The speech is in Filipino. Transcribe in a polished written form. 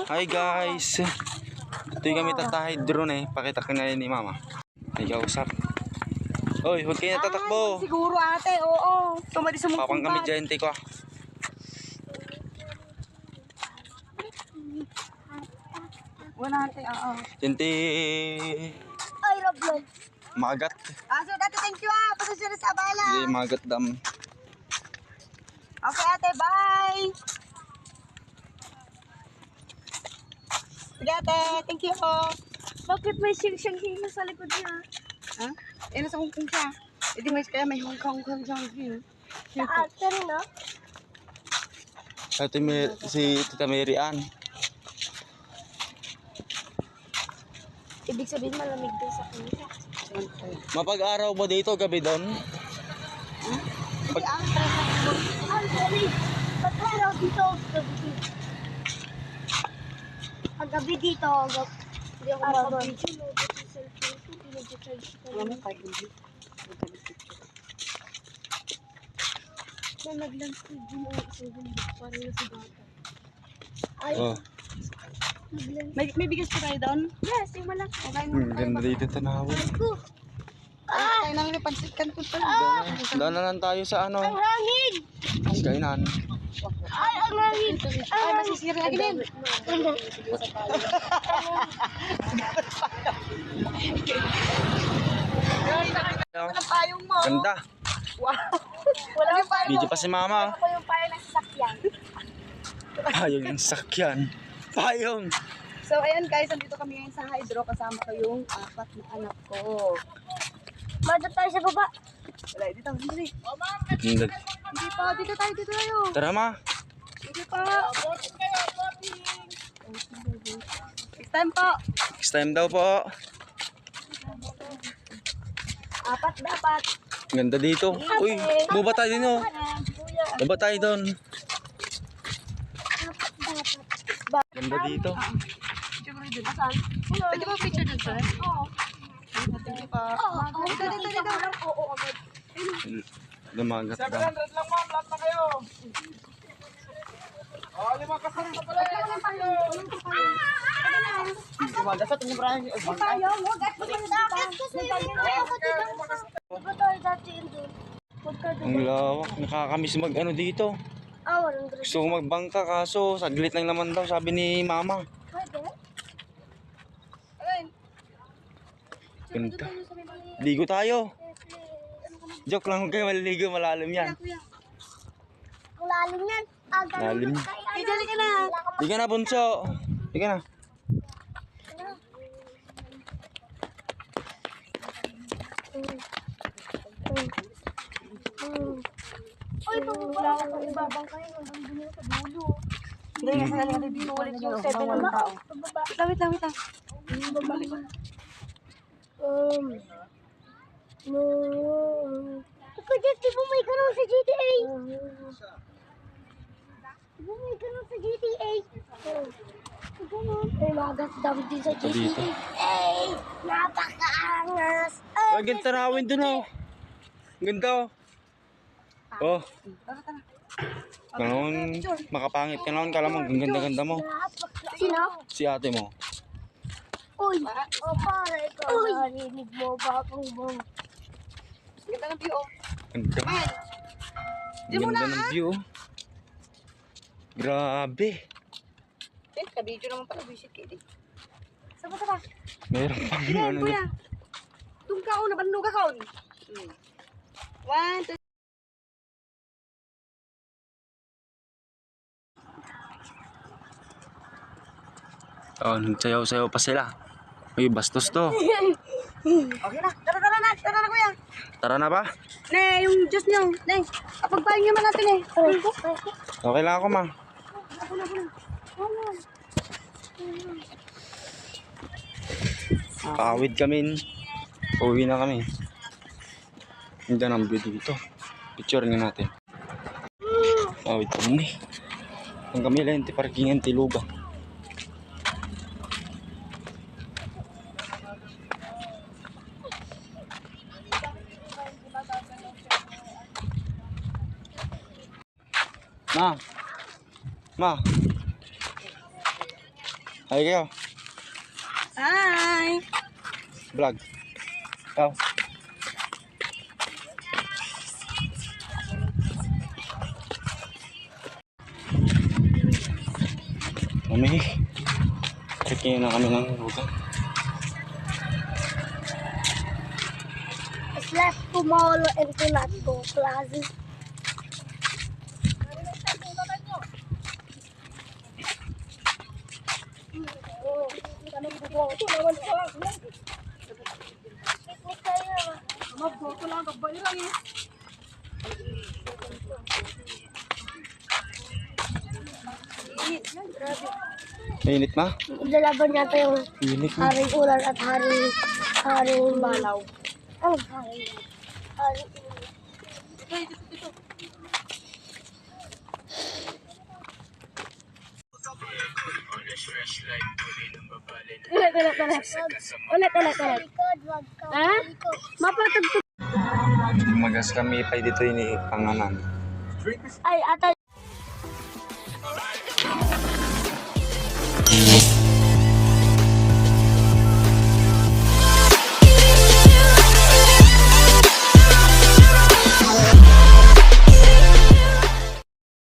Hi guys. Ito yung kami tatahid drone Pakita ka na ni mama. May kausap. Hoy, huwag kayo natatakbo. Siguro ate, oo. Tumadi sa mong Papang kami dyan, ko. Wala ate, oo. Jente. Ay, Roblon. Magat. So dati, thank you Pasensya na sa abala. Hindi, magat dam. Okay ate, bye. Sige ate, thank you. Bakit may siyang hila sa likod niya? Ha? Nasa hungkong siya. Hindi may hungkong siya. Sa ate rin, no? Ito si Tita Mary Ann. Ibig sabihin malamig din sa kanya. Mapag-araw ba dito, gabi doon? Ang gabi. Pag-araw dito, gabi dito. Ang gabi dito, hindi ako mababidyo. Na nag-landscape din ang isang gumbok para na si bata. Ay, Oh. May bigas pa tayo doon? yes, yung malaki. Okay, Ganda dito tanawin. tayo nang pansikan ko pa. Daan na lang tayo sa ano. Ang hangin! Kainan. Ay, ang hangin! Ay, masisira lagi din. Walang payong mo. Ganda. Wow. Wala yung payo. Video pa si mama. Ako yung payo ng sasakyan. Payong yung sakyan. Payong. So, ayan guys, nandito kami ngayon sa Hydro. Kasama ko yung 4 na anak ko. Madot tayo sa baba. Wala, dito. Hindi. Ganda. Hindi pa. Dito tayo. Tara ma. Hindi pa. Next time po. Next time daw po. 4 dapat. Ganda dito. Uy, buba tayo din oh. Buba tayo doon. Ganda dito. Pwede ba picture dun, sir? Oo. Thank you pa. Dito. Oo, agad. Lumagat daw. 700 lang ma'am, lahat na kayo. Oh, 5 kasama na pala. Dasot yung brahan. Tayo, wag at magandakit kasi ako dito. Diba tayo dati yun doon? Ang lawak. Nakakamiss mag ano dito. Walang dress. Gusto ko magbangka kaso saglit lang naman daw sabi ni mama. Pwede? Ganda. Ligo tayo. Joke lang, huwag kayo maliligo, malalim yan. Ang lalim yan. Lalim. Dali ka na. Di ka na bunso. Di ka na. Uy, wala ko ibabang kayo. Ang dumi sa dulo. Hindi, kasi natin dito ulit yung 7 ng tao. Wait lang. No. Kasi di ba may ganun sa GTA? Di ba may ganun sa GTA? Ganun. May magas dami din sa Dito. GTA. Ay, napakaangas. Ay, ganda rawin dun oh. Ganda oh. Oh, kanon, makapangit ka naman, kala mo, ang ganda-ganda mo. Sino? Si ate mo. Uy, para ikaw narinig mo ba akong bang? Ganda ng view. Ganda. Ganda ng view. Grabe. Ka-video naman pala, visit kayo. Saan ba? Meron pang ano. Kuya. Tungkaon, nabandog ka 1, 2, Oh, nagsayaw-sayaw pa sila. Uy, bastos to. Okay na. Tara na kuya. Tara na ba? Ne, yung juice niyo. Ne, pagpahin niyo man natin eh. Okay lang ako, ma. Pawid kami. Uwi na kami. Ganda ng view dito. Picture nga natin. Pawid kami. Ang kami lang, parkingan Tiluga. Ma. Ay kayo. Hi! Vlog. Ikaw. Kami. Trekking na kami ng lugar. It's left tomorrow and to not go classes. Mainit ma? Lalaban yata yung Init ma. haring ulan at haring balaw. Oh, haring Ulit. Ha? Mapatugtog. Magas kami pa dito ini panganan. Ay, ata